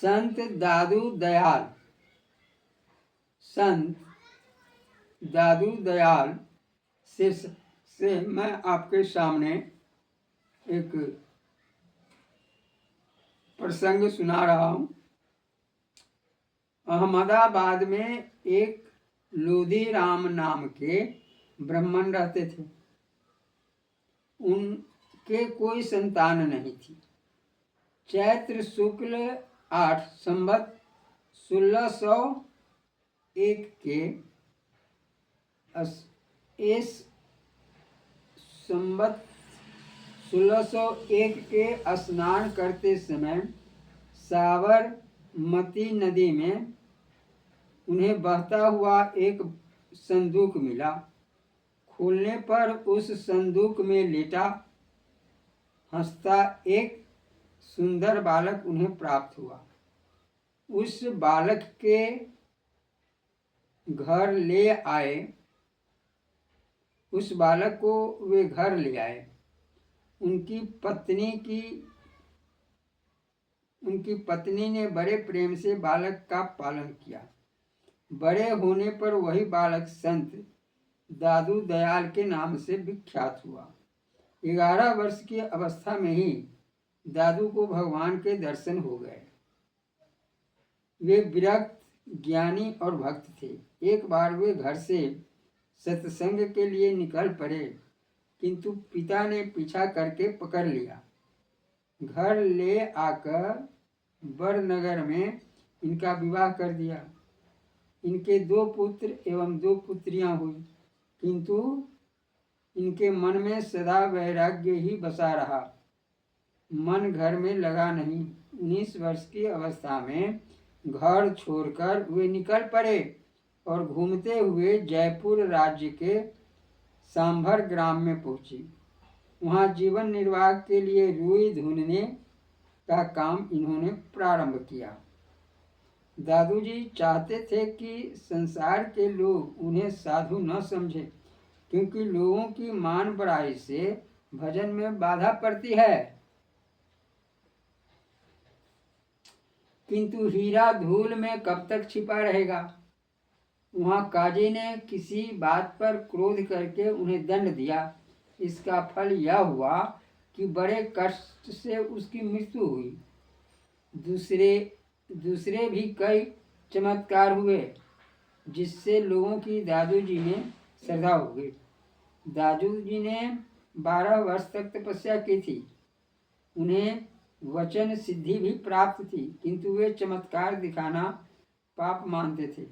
संत दादू दयाल, संत दादू दयाल से मैं आपके सामने एक प्रसंग सुना रहा हूँ। अहमदाबाद में एक लोधी राम नाम के ब्राह्मण रहते थे। उनके कोई संतान नहीं थी। चैत्र शुक्ल 8 संवत 1601 के संवत 1601 के स्नान करते समय साबरमती नदी में उन्हें बहता हुआ एक संदूक मिला। खोलने पर उस संदूक में लेटा हंसता एक सुंदर बालक उन्हें प्राप्त हुआ। उस बालक के घर ले आए, उस बालक को वे घर ले आए। उनकी पत्नी ने बड़े प्रेम से बालक का पालन किया। बड़े होने पर वही बालक संत दादू दयाल के नाम से विख्यात हुआ। 11 वर्ष की अवस्था में ही दादू को भगवान के दर्शन हो गए। वे विरक्त, ज्ञानी और भक्त थे। एक बार वे घर से सत्संग के लिए निकल पड़े, किंतु पिता ने पीछा करके पकड़ लिया। घर ले आकर बड़नगर में इनका विवाह कर दिया। इनके 2 पुत्र एवं 2 पुत्रियां हुई, किंतु इनके मन में सदा वैराग्य ही बसा रहा। मन घर में लगा नहीं। 19 वर्ष की अवस्था में घर छोड़कर वे निकल पड़े और घूमते हुए जयपुर राज्य के सांभर ग्राम में पहुंचे। वहां जीवन निर्वाह के लिए रुई धुनने का काम इन्होंने प्रारंभ किया। दादूजी चाहते थे कि संसार के लोग उन्हें साधु न समझे, क्योंकि लोगों की मान बढ़ाई से भजन में बाधा पड़ती है। किंतु हीरा धूल में कब तक छिपा रहेगा। वहां काजी ने किसी बात पर क्रोध करके उन्हें दंड दिया। इसका फल यह हुआ कि बड़े कष्ट से उसकी मृत्यु हुई। दूसरे भी कई चमत्कार हुए, जिससे लोगों की दादूजी में श्रद्धा हो गई। दादूजी ने 12 वर्ष तक तपस्या की थी। उन्हें वचन सिद्धि भी प्राप्त थी, किंतु वे चमत्कार दिखाना पाप मानते थे।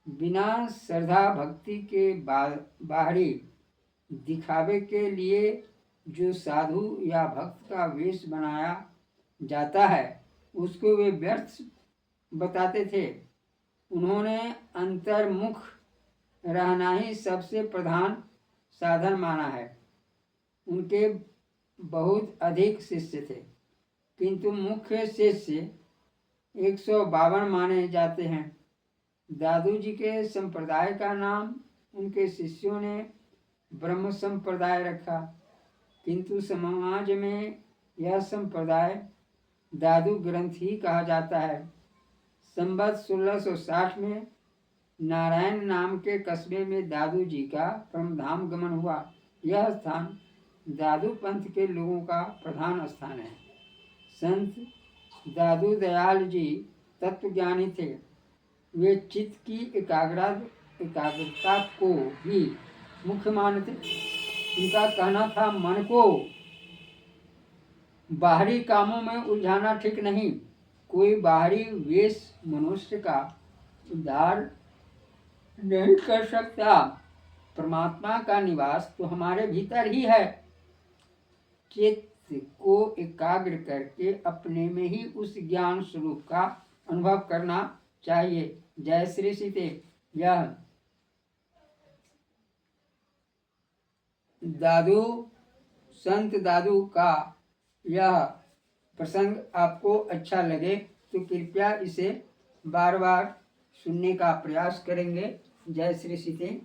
बिना श्रद्धा भक्ति के बाहरी दिखावे के लिए जो साधु या भक्त का वेश बनाया जाता है, उसको वे व्यर्थ बताते थे। उन्होंने अंतर्मुख रहना ही सबसे प्रधान साधन माना है। उनके बहुत अधिक शिष्य थे, किंतु मुख्य शिष्य 152 माने जाते हैं। दादूजी के संप्रदाय का नाम उनके शिष्यों ने ब्रह्म संप्रदाय रखा, किंतु समाज में यह संप्रदाय दादू ग्रंथ ही कहा जाता है। संवत 1660 में नारायण नाम के कस्बे में दादू जी का परमधाम गमन हुआ। यह स्थान दादू पंथ के लोगों का प्रधान स्थान है। संत दादू दयाल जी तत्वज्ञानी थे। वे चित्त की एकाग्रता को ही मुख्य मानते। उनका कहना था, मन को बाहरी कामों में उलझाना ठीक नहीं। कोई बाहरी वेश मनुष्य का उद्धार नहीं कर सकता। परमात्मा का निवास तो हमारे भीतर ही है। चित्त को एकाग्र करके अपने में ही उस ज्ञान स्वरूप का अनुभव करना चाहिए। जय श्री सीते। यह संत दादू का यह प्रसंग आपको अच्छा लगे तो कृपया इसे बार बार सुनने का प्रयास करेंगे। जय श्री सीते।